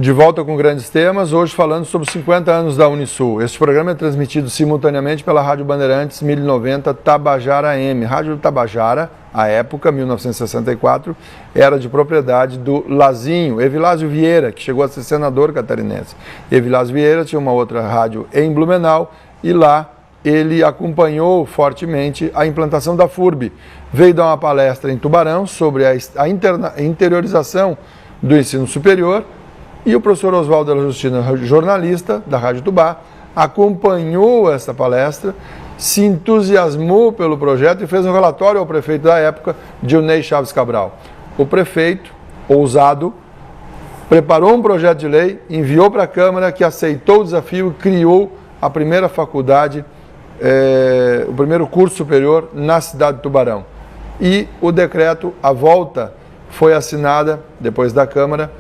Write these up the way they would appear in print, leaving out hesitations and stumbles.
De volta com grandes temas, hoje falando sobre os 50 anos da Unisul. Este programa é transmitido simultaneamente pela Rádio Bandeirantes 1090 Tabajara AM. Rádio Tabajara, à época, 1964, era de propriedade do Lazinho, Evilásio Vieira, que chegou a ser senador catarinense. Evilásio Vieira tinha uma outra rádio em Blumenau e lá ele acompanhou fortemente a implantação da FURB. Veio dar uma palestra em Tubarão sobre a interiorização do ensino superior. E o professor Oswaldo Della Justina, jornalista da Rádio Tubá, acompanhou essa palestra, se entusiasmou pelo projeto e fez um relatório ao prefeito da época, Dilnei Chaves Cabral. O prefeito, ousado, preparou um projeto de lei, enviou para a Câmara, que aceitou o desafio e criou a primeira faculdade, o primeiro curso superior na cidade de Tubarão. E o decreto, a volta, foi assinada, depois da Câmara,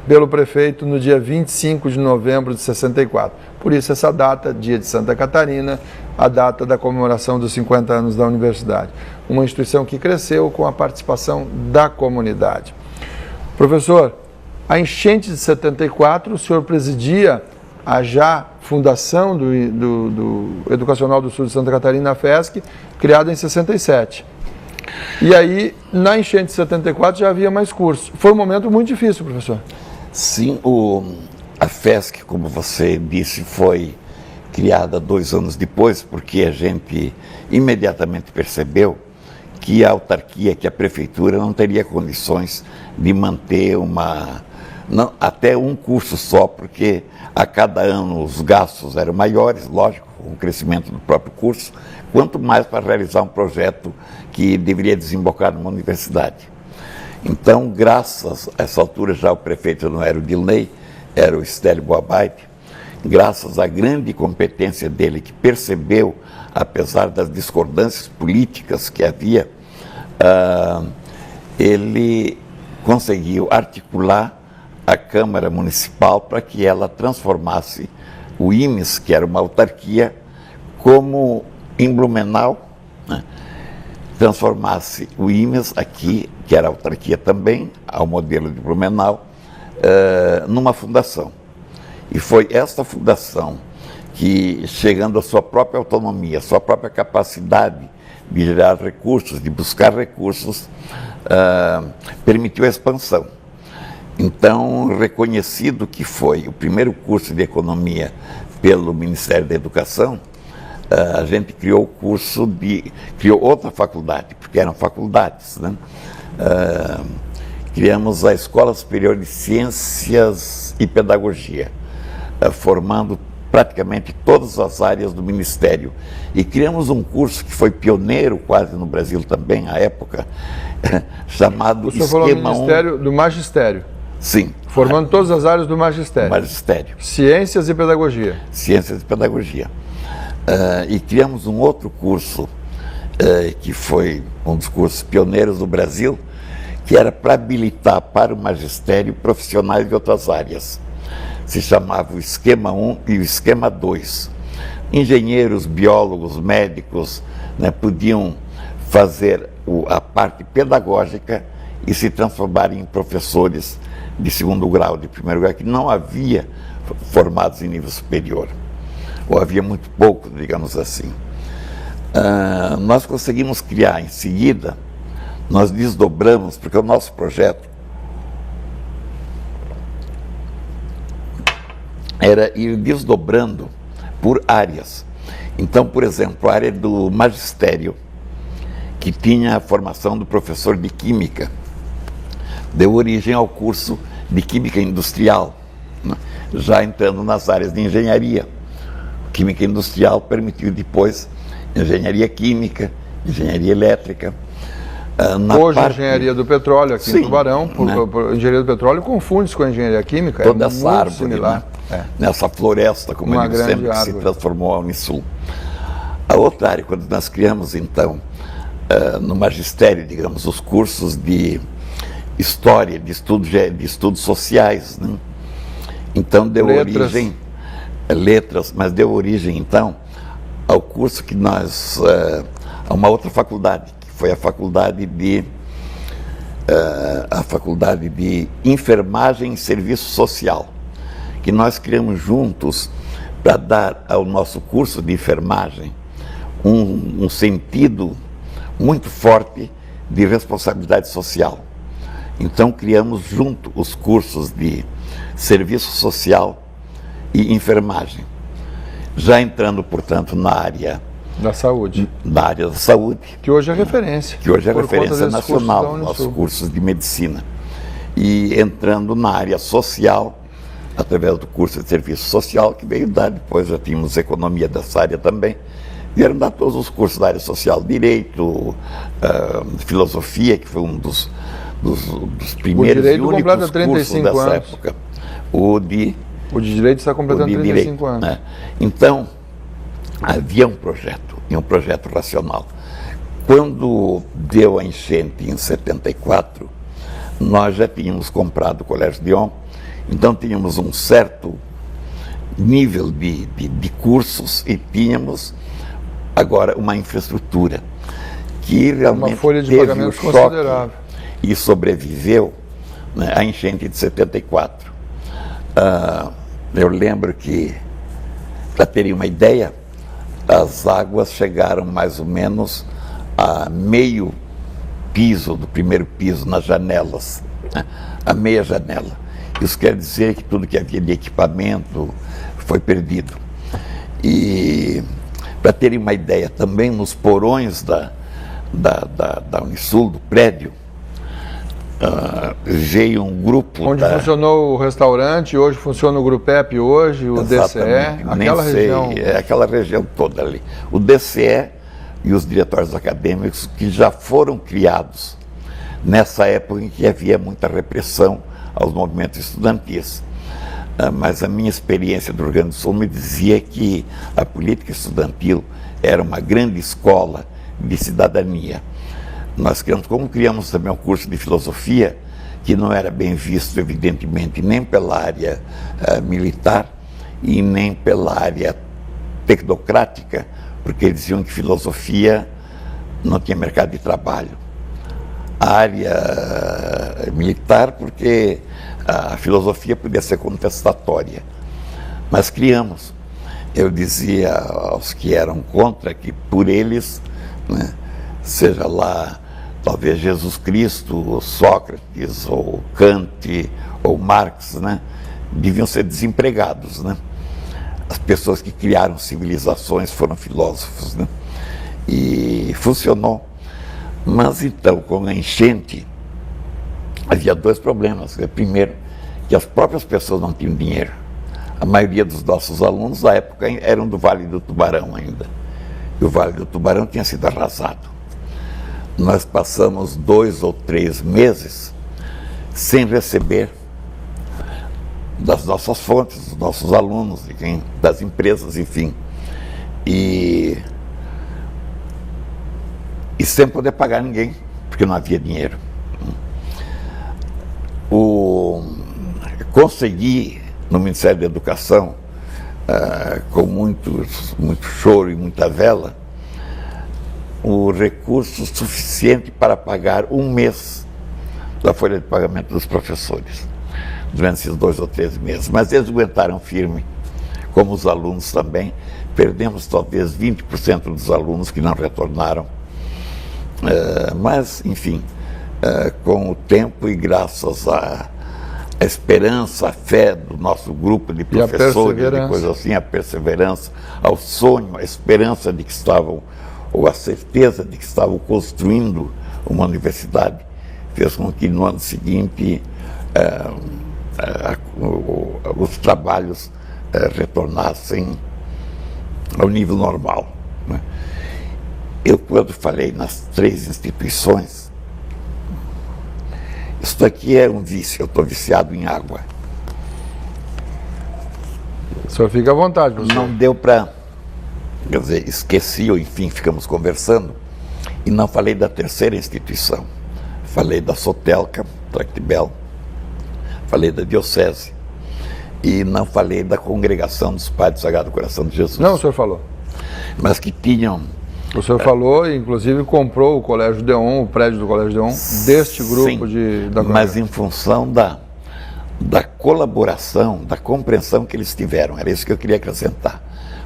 pelo prefeito no dia 25 de novembro de 64. Por isso essa data, dia de Santa Catarina, a data da comemoração dos 50 anos da universidade. Uma instituição que cresceu com a participação da comunidade. Professor, a enchente de 74, o senhor presidia a já fundação do Educacional do Sul de Santa Catarina, a FESC, criada em 67. E aí, na enchente de 74, já havia mais cursos. Foi um momento muito difícil, professor. Sim, a FESC, como você disse, foi criada 2 anos depois, porque a gente imediatamente percebeu que a autarquia, que a prefeitura não teria condições de manter até um curso só, porque a cada ano os gastos eram maiores, lógico, com o crescimento do próprio curso, quanto mais para realizar um projeto que deveria desembocar numa universidade. Então, graças a essa altura, já o prefeito não era o Dilnei, era o Estélio Boabate, graças à grande competência dele, que percebeu, apesar das discordâncias políticas que havia, ele conseguiu articular a Câmara Municipal para que ela transformasse o IMES, que era uma autarquia, como em Blumenau, né? Transformasse o IMES aqui, que era autarquia também, ao modelo de Blumenau, numa fundação. E foi esta fundação que, chegando à sua própria autonomia, à sua própria capacidade de gerar recursos, de buscar recursos, permitiu a expansão. Então, reconhecido que foi o primeiro curso de economia pelo Ministério da Educação, a gente criou criou outra faculdade, porque eram faculdades, né? Criamos a Escola Superior de Ciências e Pedagogia, formando praticamente todas as áreas do Ministério. E criamos um curso que foi pioneiro quase no Brasil também, à época, chamado Esquema 1. O senhor falou do Ministério do Magistério? Sim. Formando todas as áreas do Magistério? Magistério. Ciências e Pedagogia? Ciências e Pedagogia. E criamos um outro curso, que foi um dos cursos pioneiros do Brasil, que era para habilitar para o magistério profissionais de outras áreas. Se chamava o Esquema 1 e o Esquema 2. Engenheiros, biólogos, médicos, né, podiam fazer a parte pedagógica e se transformarem em professores de segundo grau, de primeiro grau, que não havia formados em nível superior. Ou havia muito pouco, digamos assim. Nós conseguimos criar em seguida, nós desdobramos, porque o nosso projeto era ir desdobrando por áreas. Então, por exemplo, a área do magistério, que tinha a formação do professor de Química, deu origem ao curso de Química Industrial, né? Já entrando nas áreas de engenharia. Química Industrial permitiu depois engenharia química, engenharia elétrica. Hoje a engenharia do petróleo aqui em Tubarão, engenharia do petróleo confunde-se com a engenharia química, toda essa árvore, similar. Né? Nessa floresta, como eu digo sempre, que se transformou a Unisul. A outra área, quando nós criamos, então, no magistério, digamos, os cursos de história, de estudos sociais, né? Então deu origem, letras, mas deu origem, então, ao curso que nós, a uma outra faculdade, que foi a faculdade de a faculdade de enfermagem e serviço social, que nós criamos juntos para dar ao nosso curso de enfermagem um sentido muito forte de responsabilidade social. Então criamos junto os cursos de serviço social e enfermagem, já entrando, portanto, na área da saúde. Que hoje é referência. Que hoje é referência nacional, nossos cursos de medicina. E entrando na área social, através do curso de serviço social, que veio dar, depois já tínhamos economia dessa área também, vieram dar todos os cursos da área social, direito, filosofia, que foi um dos primeiros e únicos cursos dessa época. O de direito está completando 35 anos. Né? Então, havia um projeto, e um projeto racional. Quando deu a enchente em 74, nós já tínhamos comprado o Colégio Dion, então tínhamos um certo nível de cursos e tínhamos agora uma infraestrutura que realmente uma folha de teve pagamento o choque considerável e sobreviveu, né, à enchente de 74. Eu lembro que, para terem uma ideia, as águas chegaram mais ou menos a meio piso, do primeiro piso, nas janelas, né, a meia janela. Isso quer dizer que tudo que havia de equipamento foi perdido. E, para terem uma ideia, também nos porões da Unisul, do prédio, veio um grupo... Onde funcionou o restaurante, hoje funciona o Grupep, hoje, o DCE, aquela região... É aquela região toda ali. O DCE e os diretórios acadêmicos que já foram criados nessa época em que havia muita repressão aos movimentos estudantis. Mas a minha experiência do Rio Grande do Sul me dizia que a política estudantil era uma grande escola de cidadania. Nós criamos também um curso de filosofia, que não era bem visto, evidentemente, nem pela área militar e nem pela área tecnocrática, porque eles diziam que filosofia não tinha mercado de trabalho. A área militar, porque a filosofia podia ser contestatória. Mas criamos. Eu dizia aos que eram contra que, por eles, né, seja lá talvez Jesus Cristo, ou Sócrates, ou Kant, ou Marx, né, deviam ser desempregados, né? As pessoas que criaram civilizações foram filósofos, né? E funcionou. Mas então, com a enchente, havia dois problemas. Primeiro, que as próprias pessoas não tinham dinheiro. A maioria dos nossos alunos, da época, eram do Vale do Tubarão ainda. E o Vale do Tubarão tinha sido arrasado. Nós passamos 2 ou 3 meses sem receber das nossas fontes, dos nossos alunos, das empresas, enfim. E sem poder pagar ninguém, porque não havia dinheiro. Consegui, no Ministério da Educação, com muito choro e muita vela, o recurso suficiente para pagar 1 mês da folha de pagamento dos professores, durante esses 2 ou 3 meses. Mas eles aguentaram firme, como os alunos também. Perdemos talvez 20% dos alunos que não retornaram. Mas, enfim, com o tempo e graças à esperança, à fé do nosso grupo de professores, de coisas assim, a perseverança, ao sonho, a esperança de que estavam, ou a certeza de que estavam construindo uma universidade, fez com que no ano seguinte os trabalhos retornassem ao nível normal, né? Eu, quando falei nas 3 instituições, isso aqui é um vício, eu estou viciado em água. O senhor fica à vontade, professor. Não deu para, quer dizer, esqueci, ou enfim, ficamos conversando, e não falei da 3ª instituição. Falei da Sotelca, Tractibel, falei da Diocese, e não falei da Congregação dos Padres do Sagrado Coração de Jesus. Não, o senhor falou. Mas que tinham O senhor falou, inclusive comprou o Colégio Deon, o prédio do Colégio Deon, deste grupo da mas em função da colaboração, da compreensão que eles tiveram. Era isso que eu queria acrescentar.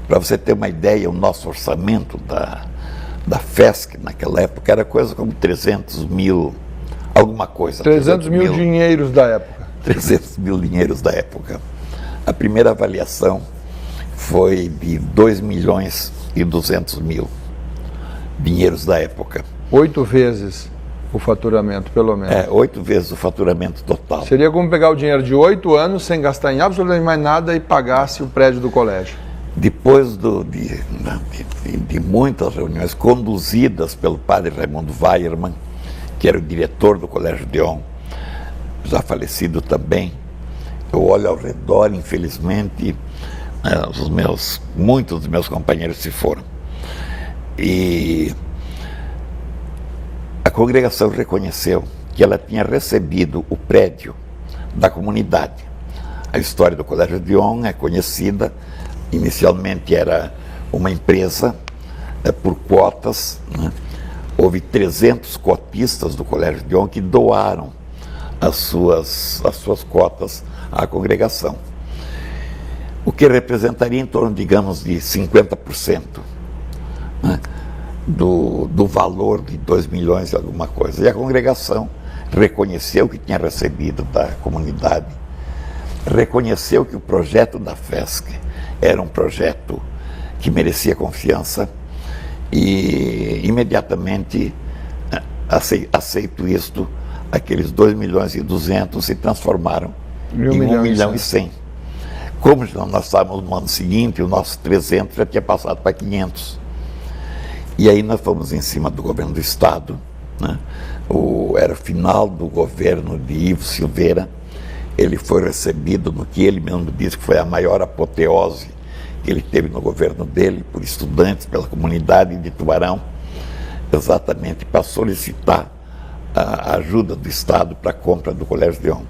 Para você ter uma ideia, o nosso orçamento da FESC naquela época era coisa como 300 mil, alguma coisa. 300 mil dinheiros da época. 300 mil dinheiros da época. A primeira avaliação foi de 2 milhões e 200 mil dinheiros da época. 8 vezes o faturamento, pelo menos. 8 vezes o faturamento total. Seria como pegar o dinheiro de 8 anos sem gastar em absolutamente mais nada e pagasse o prédio do colégio. Depois de muitas reuniões conduzidas pelo padre Raimundo Weiermann, que era o diretor do Colégio Deon, já falecido também, eu olho ao redor, infelizmente, muitos dos meus companheiros se foram. E a congregação reconheceu que ela tinha recebido o prédio da comunidade. A história do Colégio Deon é conhecida. Inicialmente era uma empresa por cotas, né? Houve 300 cotistas do Colégio Deon que doaram as suas cotas à congregação, o que representaria em torno, digamos, de 50%, né? do valor de 2 milhões e alguma coisa. E a congregação reconheceu que tinha recebido da comunidade, reconheceu que o projeto da FESC era um projeto que merecia confiança e imediatamente aceito isto, aqueles 2 milhões e 200 se transformaram em 1 milhão e 100. Como nós estávamos no ano seguinte, o nosso 300 já tinha passado para 500. E aí nós fomos em cima do governo do Estado, né? Era o final do governo de Ivo Silveira. Ele foi recebido no que ele mesmo disse que foi a maior apoteose que ele teve no governo dele, por estudantes, pela comunidade de Tubarão, exatamente para solicitar a ajuda do Estado para a compra do Colégio Deon.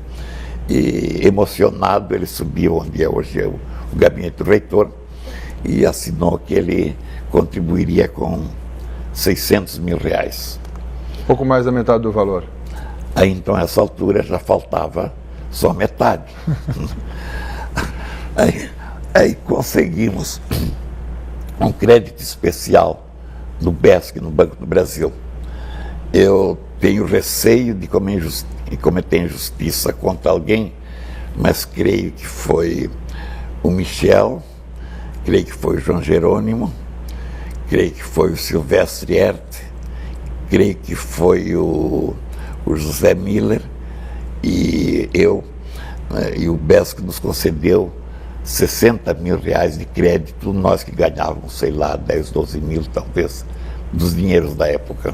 E emocionado, ele subiu onde é hoje o gabinete do reitor e assinou que ele contribuiria com 600 mil reais. Pouco mais da metade do valor. Aí então, a essa altura, já faltava só metade. Aí conseguimos um crédito especial no BESC, no Banco do Brasil. Eu tenho receio de cometer injustiça contra alguém, mas creio que foi o Michel, creio que foi o João Jerônimo, creio que foi o Silvestre Ert, creio que foi o José Miller e eu, né, e o BESC nos concedeu 60 mil reais de crédito, nós que ganhávamos, sei lá, 10, 12 mil talvez, dos dinheiros da época.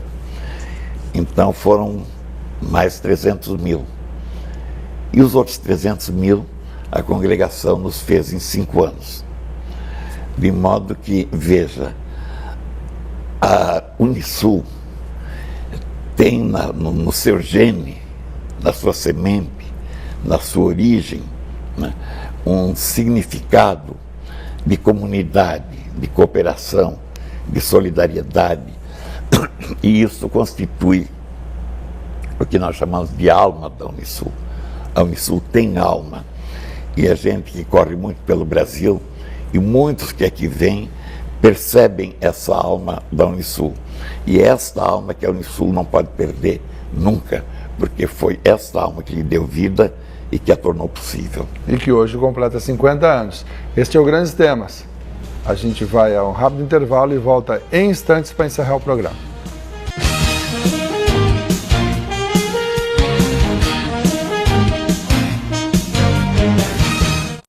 Então foram mais 300 mil. E os outros 300 mil a congregação nos fez em 5 anos. De modo que, veja, a Unisul tem no seu gene, na sua semente, na sua origem, né, um significado de comunidade, de cooperação, de solidariedade. E isso constitui o que nós chamamos de alma da Unisul. A Unisul tem alma. E a gente que corre muito pelo Brasil, e muitos que aqui vêm, percebem essa alma da Unisul. E é esta alma que a Unisul não pode perder nunca, porque foi esta alma que lhe deu vida e que a tornou possível. E que hoje completa 50 anos. Este é o Grandes Temas. A gente vai a um rápido intervalo e volta em instantes para encerrar o programa.